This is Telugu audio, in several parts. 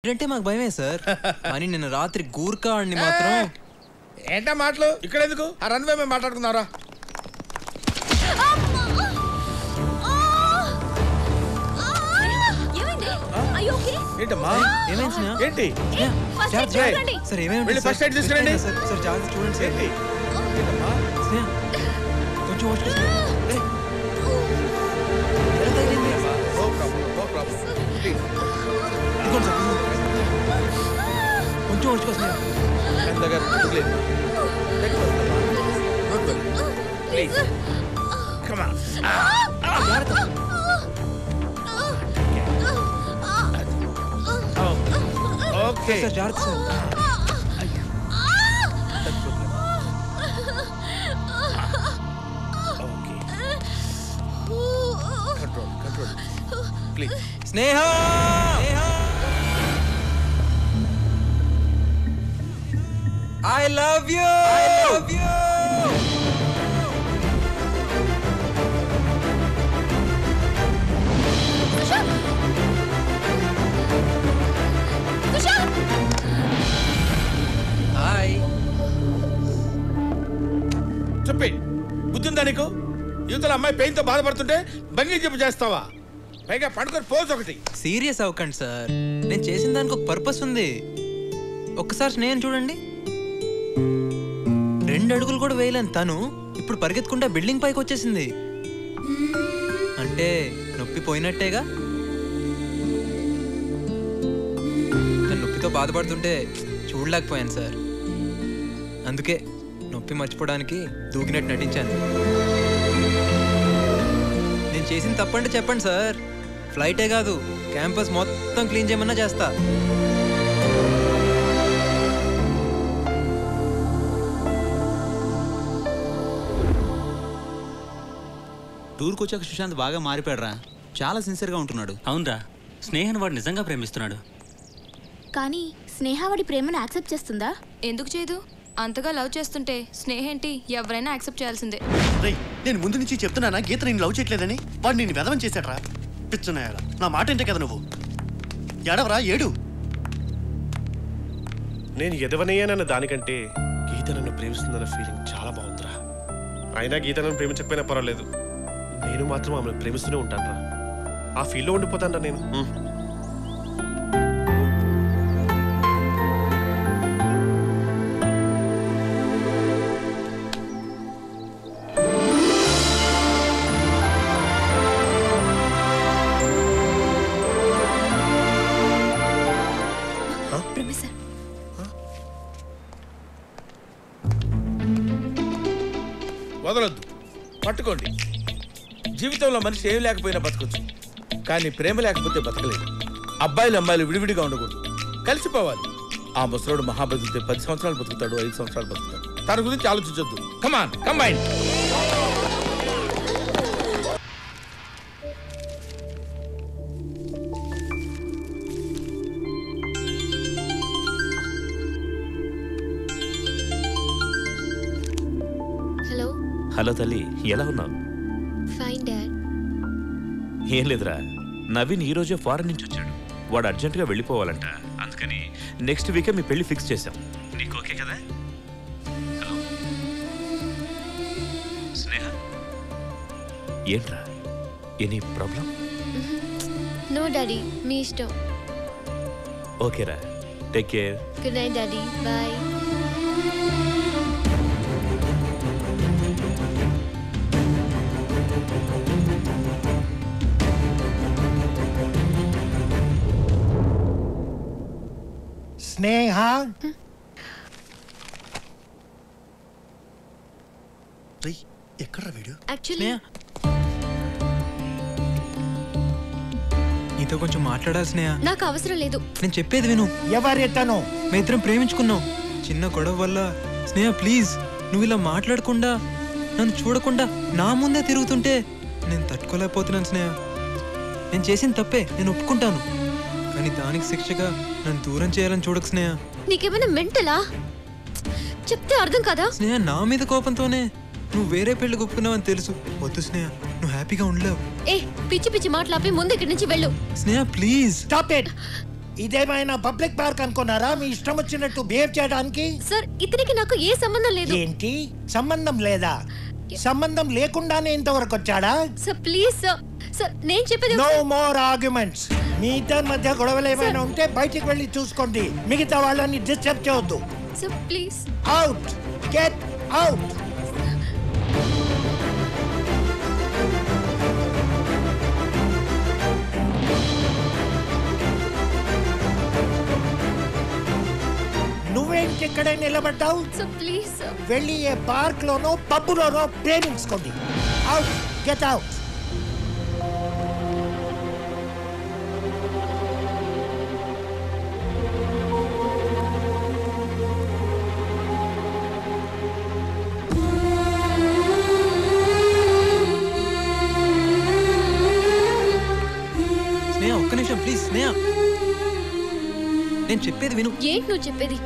అంటే మాకు భయమే సార్. కానీ నిన్న రాత్రి గూర్ఖా ఆడిని మాత్రం. ఏంటా మాటలు ఇక్కడ ఎందుకు? ఆ రన్వే మేము మాట్లాడుకున్నారా? ఏంటమ్మా ఏంటి సార్? ఏమైంది ఫస్ట్ ఎయిడ్ తీసుకురండి సార్. జాగ్రత్త చూడండి సార్. కొంచెం కొంచెం వచ్చుకోసం ఓకే సార్. జాగ్రత్త sir. Control please. Sneha, I love you. Hi. చెప్పి బుద్ధిందా నీకు? యువతల అమ్మాయి పెయిన్ తో బాధపడుతుంటే బంగి చెప్పు చేస్తావా? పైగా పడుకొని పోజ్ ఒకటి. సీరియస్ అవ్వకండి సార్. నేను చేసిన దానికి ఒక పర్పస్ ఉంది. ఒక్కసారి స్నేహం చూడండి. 2 అడుగులు కూడా వేయలేని తను ఇప్పుడు పరిగెత్తుకుంటా బిల్డింగ్ పైకి వచ్చేసింది. అంటే నొప్పి పోయినట్టేగా. తను నొప్పితో బాధపడుతుంటే చూడలేకపోయాను సార్. అందుకే నొప్పి మర్చిపోవడానికి దూకినట్టు నటించాను. నేను చేసిన తప్పంటే చెప్పండి సార్. ఫ్లైటే కాదు, క్యాంపస్ మొత్తం క్లీన్ చేయమన్నా చేస్తా. టూర్కి వచ్చాక సుశాంత్ బాగా మారిపోయాడురా. చాలా సిన్సియర్గా ఉంటున్నాడు. అవునరా, స్నేహను వాడు నిజంగా ప్రేమిస్తున్నాడు. కానీ స్నేహ వాడి ప్రేమను యాక్సెప్ట్ చేస్తుందా? ఎందుకు చేయదు? అంతగా లవ్ చేస్తుంటే స్నేహ ఏంటి ఎవరైనా యాక్సెప్ట్ చేయాల్సిందే. నేను ముందు నుంచి చెప్తున్నానా గీత నేను లవ్ చేయట్లేదని? వాడు నేను వెదవం చేశాడరా. పిచ్చున్నాయాడా? నా మాట ఏంటే కదా నువ్వు. ఏడవరా, ఏడు. నేను ఎదవనయ్యానన్న దానికంటే గీత నన్ను ప్రేమిస్తుందన్న ఫీలింగ్ చాలా బాగుందిరా. అయినా గీత నన్ను ప్రేమించకపోయినా పర్వాలేదు, నేను మాత్రం ఆమెను ప్రేమిస్తూనే ఉంటానురా. ఆ ఫీల్లో ఉండిపోతానరా నేను. వదలొద్దు, పట్టుకోండి. జీవితంలో మనిషి ఏం లేకపోయినా బతకొచ్చు, కానీ ప్రేమ లేకపోతే బతకలేదు. అబ్బాయిలు అమ్మాయిలు విడివిడిగా ఉండకూడదు, కలిసిపోవాలి. ఆ ముసలోడు మహాబతితే 10 సంవత్సరాలు బతుకుతాడు, 5 సంవత్సరాలు బతుకుతాడు. తన గురించి ఆలోచించొద్దు. కమాన్ కంబైన్. హలో. హలో తల్లి, ఎలా ఉన్నావు? Fine dad. ఏం లేదురా, నవీన్ ఈ రోజే ఫారెన్ నుంచి వచ్చాడు. వాడు అర్జెంటుగా వెళ్ళిపోవాలంట. అందుకని నెక్స్ట్ వీకే మీ పెళ్లి ఫిక్స్ చేశాం. నీకు ఓకే కదా? హలో స్నేహ, ఏంట్రా, ఎనీ ప్రాబ్లం? నో డాడీ, మీ ఇష్టం. ఓకేరా, take care. Good night daddy, bye. Sneha, ఎక్కడ్రా వీడు? యాక్చువల్లీ నీతో కొంచెం మాట్లాడాలి స్నేహ. నాకు అవసరం లేదు. నేను చెప్పేది విను. ఎవరెట్టను? మేము ఇద్దరం ప్రేమించుకున్నాం. చిన్న గొడవ వల్ల స్నేహ ప్లీజ్, నువ్వు ఇలా మాట్లాడకుండా నన్ను చూడకుండా నా ముందే తిరుగుతుంటే నేను తట్టుకోలేకపోతున్నాను స్నేహ. నేను చేసిన తప్పే, నేను ఒప్పుకుంటాను. కానీ దానికి శిక్షగా నన్ను దూరం చేయాలని చూడకు స్నేహ. నీకేమైనా మెంటలా? చెప్తే అర్థం కదా. స్నేహ, నా మీద కోపంతోనే నువ్వు వేరే పెళ్లి ఒప్పుకున్నావని తెలుసు. వద్దు స్నేహ, నువ్వు హ్యాపీగా ఉండలేవు. ఏ పిచ్చి పిచ్చి మాట్లాపి ముందు ఇక్కడి నుంచి వెళ్ళు. స్నేహ ప్లీజ్. Stop it. ఇదేమైనా పబ్లిక్ పార్క్ అనుకున్నారా మీ ఇష్టం వచ్చినట్టు బిహేవ్ చేయడానికి? సార్ ఇతనికి నాకు ఏ సంబంధం లేదు. ఏంటి సంబంధం లేదా? సంబంధం లేకుండానే ఇంతవరకు వచ్చాడా? సార్ ప్లీజ్ సార్, సార్ నేను చెప్పేది. No more arguments. మీ ఇద్దరి మధ్య గొడవలు ఏమైనా ఉంటే బయటికి వెళ్ళి చూసుకోండి. మిగతా వాళ్ళని డిస్టర్బ్ చేయొద్దు. Sir please. Out, get out. నువ్వేంటి ఇక్కడే నిలబడ్డావు? Sir please sir. వెళ్ళి ఏ పార్క్ లోనో పబ్బులోనో ప్రేమించుకోండి. Out, get out. స్నేహ ఒక్క నిమిషం ప్లీజ్. స్నేహ నేను చెప్పేది విను. ఏంటి నువ్వు చెప్పేది?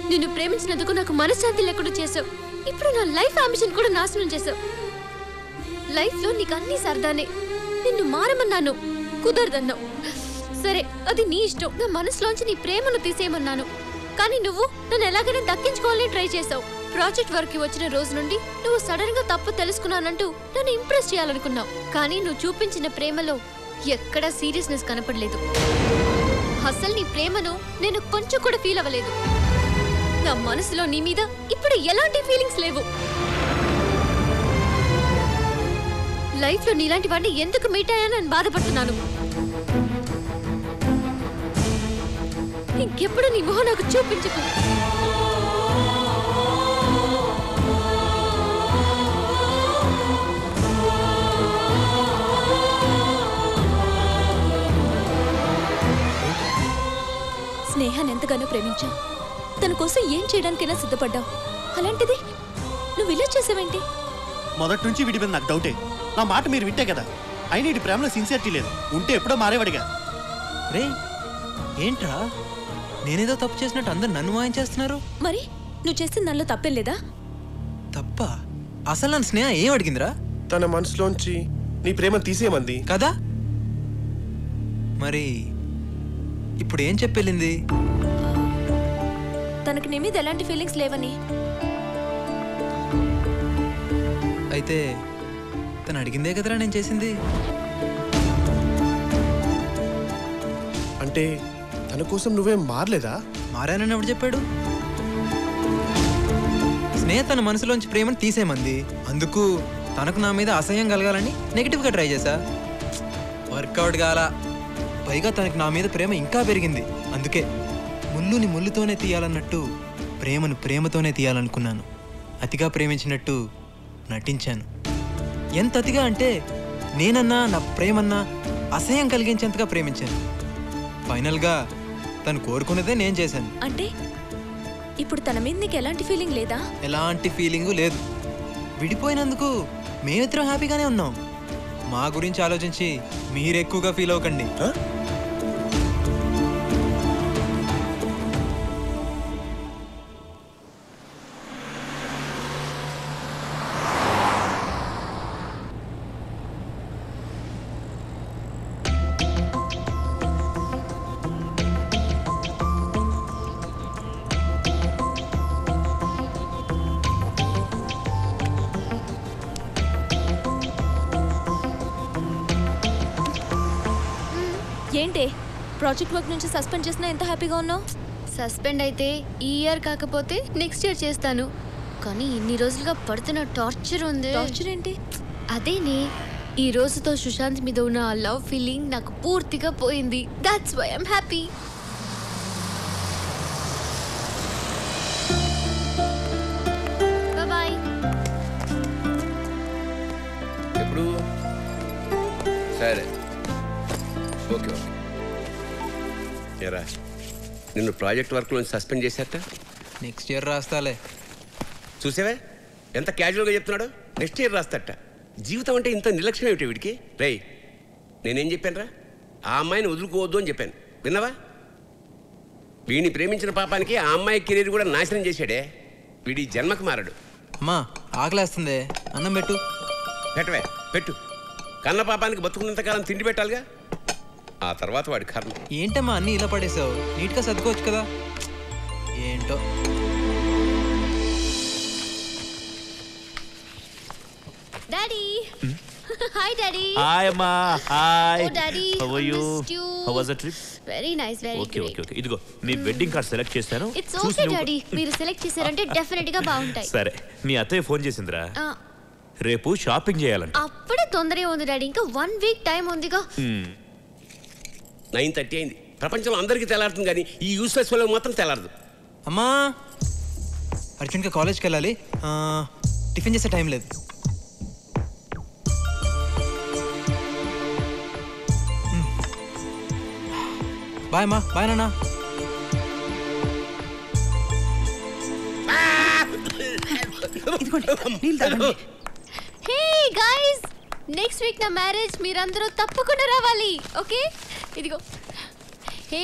నిన్ను ప్రేమించినందుకు నాకు మనశ్శాంతి లేకుండా చేసావు. ఇప్పుడు నా లైఫ్ అంబిషన్ కూడా నాశనం చేసావు. లైఫ్ లో నీకు అన్ని సరదానే. నిన్ను మారమన్నాను, కుదరదన్నావు. సరే అది నీ ఇష్టం. నా మనసులోంచి నీ ప్రేమను తీసేయమన్నాను. కానీ నువ్వు నన్ను ఎలాగైనా దక్కించుకోవాలని ట్రై చేసావు. ప్రాజెక్ట్ వర్క్ వచ్చిన రోజు నుండి నువ్వు సడన్ గా తప్పు తెలుసుకున్నానంటూ నన్ను ఇంప్రెస్ చేయాలనుకున్నావు. కానీ నువ్వు చూపించిన ప్రేమలో ఎక్కడా సీరియస్నెస్ కనపడలేదు. అసలు నీ ప్రేమను నేను కొంచెం కూడా ఫీల్ అవ్వలేదు. నా మనసులో నీ మీద ఇప్పుడు ఎలాంటి ఫీలింగ్స్ లేవు. లైఫ్ లో నీలాంటి వాడిని ఎందుకు మీట్ అయ్యానని నేను బాధపడుతున్నాను. ఇంకెప్పుడు నీ మొహం నాకు చూపించకు. స్నేహాన్ని ఎంతగానో ప్రేమించావు. తన కోసం ఏం చేయడానికైనా సిద్ధపడ్డావు. అలాంటిది నువ్వు ఇలా చేసావేంటి? మొదటి నుంచి వీడి మీద నాకు డౌటే. నా మాట మీరు వింటే కదా. అయినా ఇటు ప్రేమలో సిన్సియరిటీ లేదు. ఉంటే ఎప్పుడో మారేవాడిగా. రే ఏంట్రా, నేనేదో తప్పు చేసినట్టు అందరు నన్ను వాయించేస్తున్నారు. మరి నువ్వు చేసిన దానిలో తప్పేం లేదా? తప్ప? అసలు నన్ను స్నేహ ఏం అడిగిందిరా? తన మనసులోంచి నీ ప్రేమ తీసేయమంది కదా. మరి ఇప్పుడు ఏం చెప్పెళ్ళింది? తనకి నీ మీద ఎలాంటి ఫీలింగ్స్ లేవని. అయితే తను అడిగిందే కదరా నేను చేసింది. అంటే తన కోసం నువ్వేం మారలేదా? మారానని ఎవడు చెప్పాడు? స్నేహ తన మనసులోంచి ప్రేమను తీసేయమంది. అందుకు తనకు నా మీద అసహ్యం కలగాలని నెగిటివ్గా ట్రై చేశా. వర్కౌట్ కాల. పైగా తనకు నా మీద ప్రేమ ఇంకా పెరిగింది. అందుకే ముళ్ళుని ముళ్ళుతోనే తీయాలన్నట్టు ప్రేమను ప్రేమతోనే తీయాలనుకున్నాను. అతిగా ప్రేమించినట్టు నటించాను. ఎంత అతిగా అంటే నేనన్నా నా ప్రేమన్నా అసహ్యం కలిగించేంతగా ప్రేమించాను. ఫైనల్గా తను కోరుకున్నదే నేను చేశాను. అంటే ఇప్పుడు తన మీద నీకు ఎలాంటి ఫీలింగ్ లేదా? ఎలాంటి ఫీలింగు లేదు. విడిపోయినందుకు మేమిద్దరం హ్యాపీగానే ఉన్నాం. మా గురించి ఆలోచించి మీరు ఎక్కువగా ఫీల్ అవ్వకండి. ఏంటి ప్రాజెక్ట్ వర్క్ నుంచి సస్పెండ్ చేసినా ఎంత హ్యాపీగా ఉన్నావు? సస్పెండ్ అయితే ఈ ఇయర్ కాకపోతే నెక్స్ట్ ఇయర్ చేస్తాను. కానీ ఇన్ని రోజులుగా పడుతున్న టార్చర్ ఉంది. టార్చర్ ఏంటి? అదేనే ఈ రోజుతో సుశాంత్ మీద ఉన్న ఆ లవ్ ఫీలింగ్ నాకు పూర్తిగా పోయింది. That's why I'm happy. Bye. ఎప్పుడు? సరే ఓకే ఓకే. ఏరా నిన్ను ప్రాజెక్ట్ వర్క్లో సస్పెండ్ చేశారట? Next year రాస్తాలే. చూసావే ఎంత క్యాజువల్గా చెప్తున్నాడు. నెక్స్ట్ ఇయర్ రాస్తట. జీవితం అంటే ఇంత నిర్లక్ష్యం ఏమిటి వీడికి? రేయ్ నేనేం చెప్పానురా? ఆ అమ్మాయిని వదులుకోవద్దు అని చెప్పాను. విన్నావా? వీడిని ప్రేమించిన పాపానికి ఆ అమ్మాయి కెరీర్ కూడా నాశనం చేశాడే. వీడి జన్మకు మారడు. అమ్మా ఆకలేస్తుంది, అన్నం పెట్టు. పెట్టవే పెట్టు. కన్న పాపానికి బతుకున్నంతకాలం తిండి పెట్టాలిగా. ఆ తర్వాత వాడి కర్మ. ఏంటమ్మా అన్నీ ఇలా పడేసావు? నీట్గా సర్దుకోవచ్చు కదా. ఏంటో. Daddy hi daddy. హాయ్ అమ్మా. హాయ్. ఓ daddy, how are you? missed you. How was the trip? Very nice, very okay great. Okay okay. ఇదిగో నీ వెడ్డింగ్ కార్డ్ సెలెక్ట్ చేశాను. ఇట్స్ ఓకే డాడీ, మీరు సెలెక్ట్ చేశారంటే డెఫినెట్ గా బాగుంటాయి. సరే, మీ అత్తయ్య ఫోన్ చేసిందిరా. రేపు షాపింగ్ చేయాలంట. అప్పుడే తొందరగా ఉంది డాడీ, ఇంకా 1 వీక్ టైం ఉందిగా. 9:30 అయింది. ప్రపంచంలో అందరికీ తెల్లారుతుంది కానీ ఈ యూస్లెస్ వాళ్ళకి మాత్రం తెల్లారదు. అమ్మా అర్జున్గా కాలేజ్కి వెళ్ళాలి. టిఫిన్ చేసే టైం లేదు. బాయ్ అమ్మా. బాయ్ నాన్న. హే గైస్, నెక్స్ట్ వీక్ నా మ్యారేజ్, మీరందరూ తప్పకుండా రావాలి. ఓకే, ఇదిగో. హే,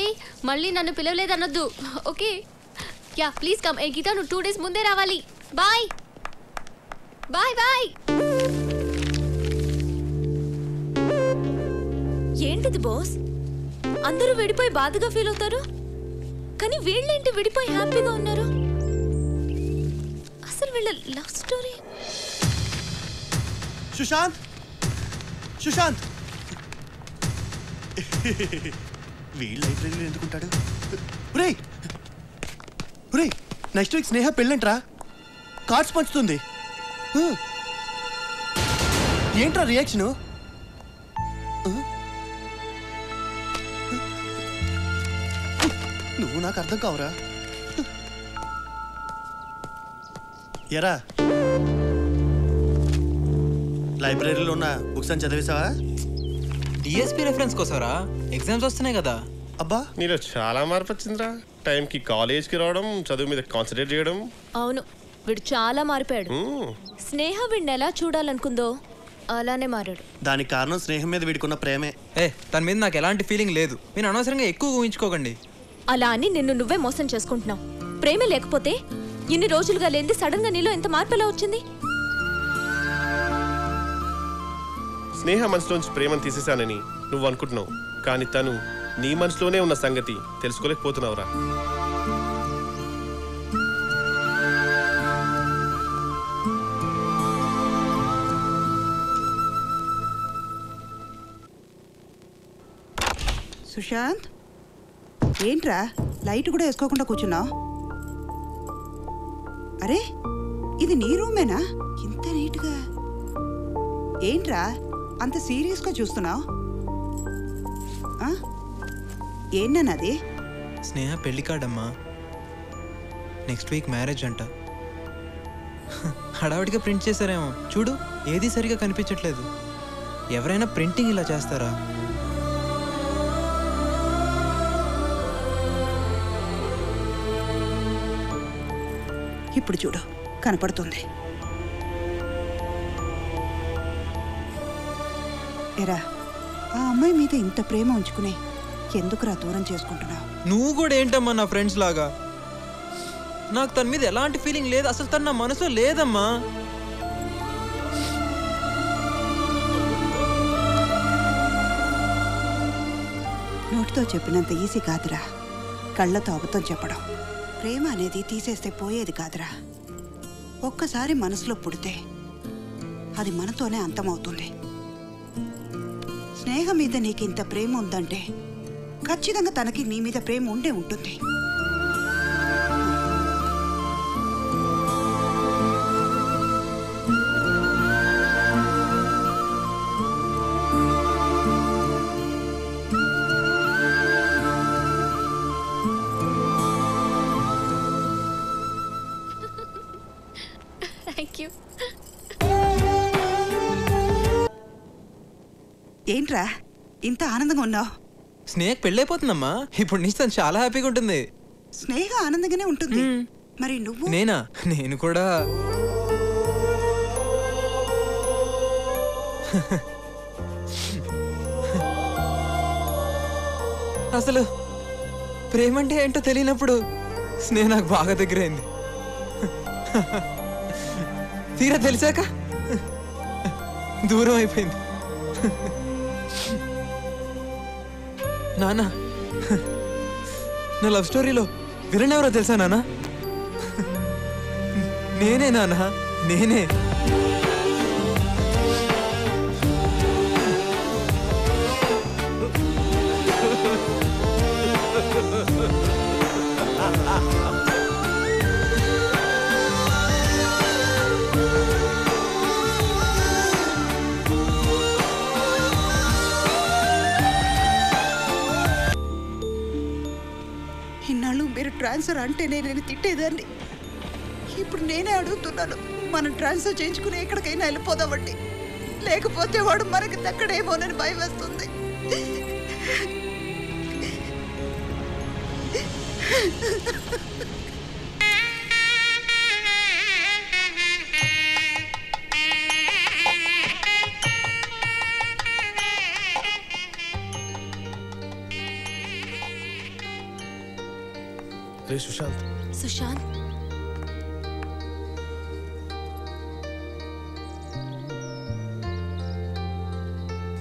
మళ్ళీ నన్ను పిలవలేదన్నొద్దు. Okay, ya please come. ఏ గీత, నువ్వు 2 డేస్ ముందే రావాలి. Bye bye bye. ఏంటిది బాస్, అందరూ విడిపోయి బాధగా ఫీల్ అవుతారు, కానీ వీళ్ళేంటి విడిపోయి హ్యాపీగా ఉన్నారు? అసలు వీళ్ళ లవ్ స్టోరీ. సుశాంత్, సుశాంత్. వీళ్ళు లైబ్రరీలో ఎందుకుంటాడు? ఒరేయ్ ఒరేయ్, నెక్స్ట్ వీక్ స్నేహ పెళ్ళంట్రా. కార్డ్స్ పంచుతుంది. ఏంట్రా రియాక్షను? నువ్వు నాకు అర్థం కావురా. ఎరా, లైబ్రరీలో ఉన్న బుక్స్ అని చదివేశావా? డిఎస్పీ రెఫరెన్స్ కోసరా? ఎగ్జామ్స్ వస్తున్నాయి కదా. అబ్బా, నీలో చాలా మార్పు వచ్చిందిరా. టైంకి కాలేజ్కి రావడం, చదువు మీద కాన్సన్ట్రేట్ చేయడం. అవును, వీడు చాలా మారిపోయాడు. స్నేహ వీడిని ఎలా చూడాలనుకుందో అలానే మారాడు. దానికి కారణం స్నేహం మీద వీడుకున్న ప్రేమే. తన మీద నాకు ఎలాంటి ఫీలింగ్ లేదు. మీరు అనవసరంగా ఎక్కువ ఊహించుకోకండి. అలా అని నిన్ను నువ్వే మోసం చేసుకుంటున్నావు. ప్రేమ లేకపోతే ఇన్ని రోజులుగా లేనిది సడన్ గా నీలో ఎంత మార్పు ఎలా వచ్చింది? స్నేహ మనసులోంచి ప్రేమను తీసేశానని నువ్వు అనుకుంటున్నావు, కానీ తను నీ మనసులోనే ఉన్న సంగతి తెలుసుకోలేకపోతున్నావురా. సుశాంత్, ఏంట్రా లైట్ కూడా వేసుకోకుండా కూర్చున్నావు? అరే, ఇది నీ రూమేనా? ఇంత నీట్గా. ఏంట్రా అంత సీరియస్గా చూస్తున్నావు? ఏంటన్నది? స్నేహ పెళ్లి కార్డమ్మా. నెక్స్ట్ వీక్ మ్యారేజ్ అంట. హడావిడిగా ప్రింట్ చేశారేమో. చూడు, ఏది సరిగా కనిపించట్లేదు. ఎవరైనా ప్రింటింగ్ ఇలా చేస్తారా? ఇప్పుడు చూడు, కనపడుతుంది. ఎరా, ఆ అమ్మాయి మీద ఇంత ప్రేమ ఉంచుకునే ఎందుకురా దూరం చేసుకుంటున్నావు? నువ్వు కూడా ఏంటమ్మా నా ఫ్రెండ్స్ లాగా? నాకు తన మీద ఎలాంటి ఫీలింగ్ లేదు. అసలు తన నా మనసులో లేదమ్మా. నోటితో చెప్పినంత ఈజీ కాదురా కళ్ళతో అబద్ధం చెప్పడం. ప్రేమ అనేది తీసేస్తే పోయేది కాదురా. ఒక్కసారి మనసులో పుడితే అది మనతోనే అంతమవుతుంది. స్నేహం మీద నీకు ఇంత ప్రేమ ఉందంటే ఖచ్చితంగా తనకి నీ మీద ప్రేమ ఉండే ఉంటుంది. ఏంట్రా ఇంత ఆనందంగా ఉన్నావు? స్నేహ పెళ్ళైపోతుందమ్మా. ఇప్పుడు నుంచి తను చాలా హ్యాపీగా ఉంటుంది. స్నేహ ఆనందంగానే ఉంటుంది. మరి నువ్వు? నేనా? నేను కూడా. అసలు ప్రేమంటే ఏంటో తెలియనప్పుడు స్నేహ నాకు బాగా దగ్గరైంది. తీరా తెలిసాక దూరం అయిపోయింది. నాన్న నా లవ్ స్టోరీలో విలన్ ఎవరో తెలుసా నాన్న? నేనే నాన్న, నేనే. ఇన్నాళ్ళు మీరు ట్రాన్స్ఫర్ అంటే నేను తిట్టేదాన్ని. ఇప్పుడు నేనే అడుగుతున్నాను, మనం ట్రాన్స్ఫర్ చేయించుకుని ఎక్కడికైనా వెళ్ళిపోదామండి. లేకపోతే వాడు మనకి దక్కడేమోనని భయం వేస్తుంది. రే సుశాంత్, సుశాంత్,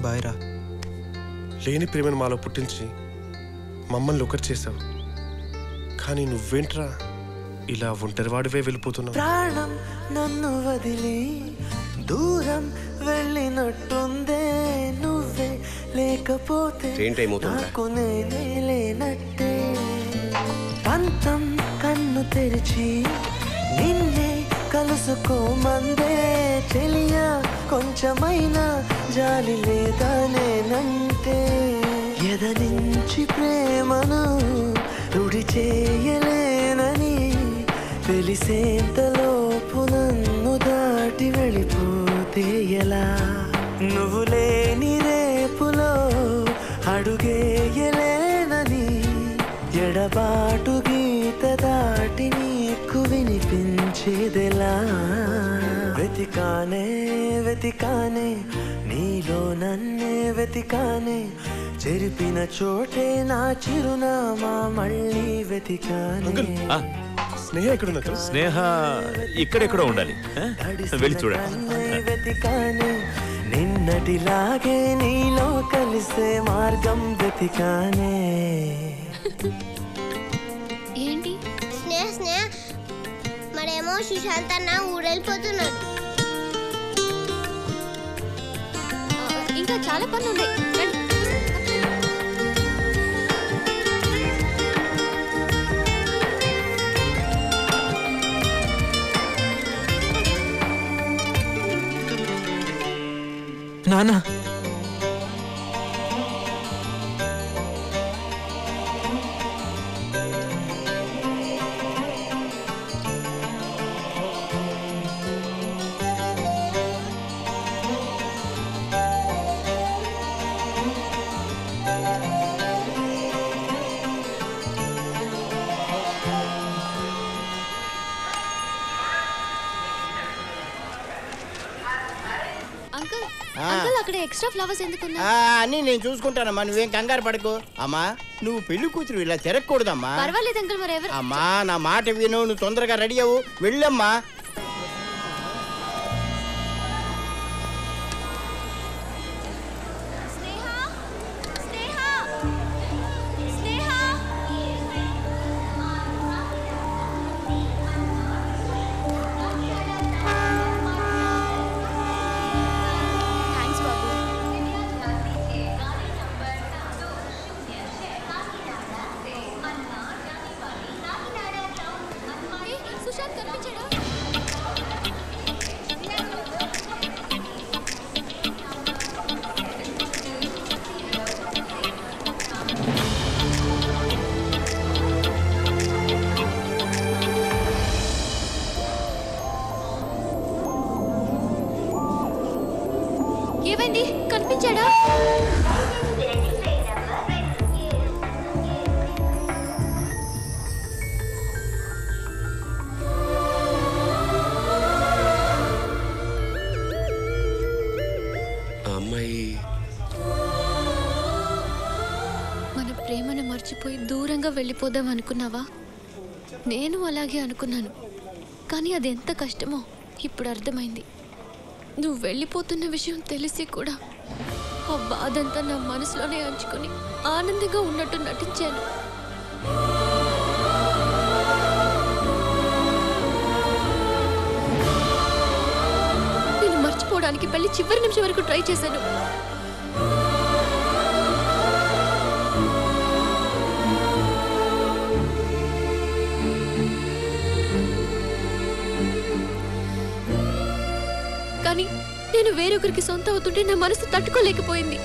బాయ్ రా. లేని ప్రేమను మాలో పుట్టించి మమ్మల్ని ఒకటి చేసావు. కానీ నువ్వేంట్రా ఇలా ఒంటరివాడివే వెళ్ళిపోతున్నావు? ప్రాణం నన్ను వదిలి దూరం వెళ్ళినట్టుందే, నువ్వే లేకపోతే నాకు నేనే లేనట్టే. పంతం కన్ను తెరిచి నిన్నే కలుసుకోమందే, తెలియా కొంచెమైనా జాలి లేదా నేనంటే. ఎదనించి ప్రేమను రుడి చేయలేనని తెలిసేంతలోపు నన్ను దాటి వెళ్ళిపోతే ఎలా? నువ్వు లేని రేపులో అడుగేయలేనని ఎడబాటు గీత దాటి నీకు వినిపించేదెలా? వెతికానే వెతికానే నీలో నన్నే వెతికానే, చెరిపిన చోటే నా చిరునామా మళ్ళీ వెతికానే. స్నేహ ఎక్కడ? స్నేహ ఇక్కడెక్కడో ఉండాలి, వెళ్ళి చూడండి. వెతికానే నిన్నటిలాగే నీలో కలిసే మార్గం వెతికానే. ఏంటి స్నేహ స్నేహ మరేమో సుశాంత్ అన్న ఊరెళ్ళిపోతున్నాడు. ఇంకా చాలా పనులు ఉన్నాయి. నాన్న అంకుల్ అక్కడ ఎక్స్ట్రా ఫ్లవర్స్ ఎందుకున్నా? అన్నీ నేను చూసుకుంటానమ్మా, నువ్వేం కంగారు పడకు. అమ్మా నువ్వు పెళ్లి కూతురు ఇలా తిరగకూడదమ్మా. పర్వాలేదు అంకుల్, మరి ఎవరు? అమ్మా నా మాట విను, నువ్వు తొందరగా రెడీ అవ్వు, వెళ్ళమ్మా. ఏమైంది? కనిపించాడా? అమ్మాయి మన ప్రేమను మర్చిపోయి దూరంగా వెళ్ళిపోదాం అనుకున్నావా? నేను అలాగే అనుకున్నాను, కానీ అది ఎంత కష్టమో ఇప్పుడు అర్థమైంది. నువ్వు వెళ్ళిపోతున్న విషయం తెలిసి కూడా ఆ బాధంతా నా మనసులోనే అంచుకొని ఆనందంగా ఉన్నట్టు నటించాను. నేను మర్చిపోవడానికి పెళ్లి చివరి నిమిషం వరకు ట్రై చేశాను. కానీ నేను వేరొకరికి సొంత అవుతుంటే నా మనసు తట్టుకోలేకపోయింది.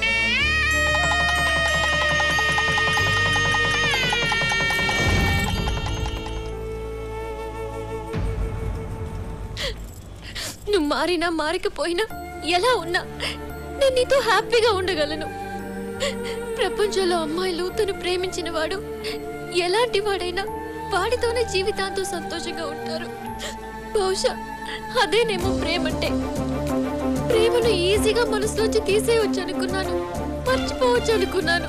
నువ్వు మారినా మారకపోయినా ఎలా ఉన్నా నేను నీతో హ్యాపీగా ఉండగలను. ప్రపంచంలో అమ్మాయిలు తను ప్రేమించిన వాడు ఎలాంటి వాడైనా వాడితోనే జీవితాంతం సంతోషంగా ఉంటారు. బహుశా అదేనేమో ప్రేమంటే. ప్రేమను ఈజీగా మనసులోంచి తీసేయవచ్చు అనుకున్నాను, మర్చిపోవచ్చు అనుకున్నాను.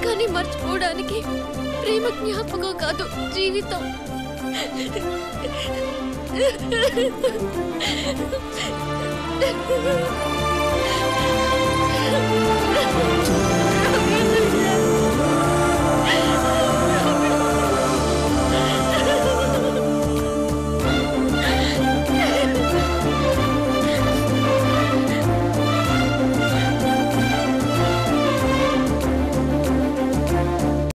కానీ మర్చిపోవడానికి ప్రేమ జ్ఞాపకం కాదు, జీవితం.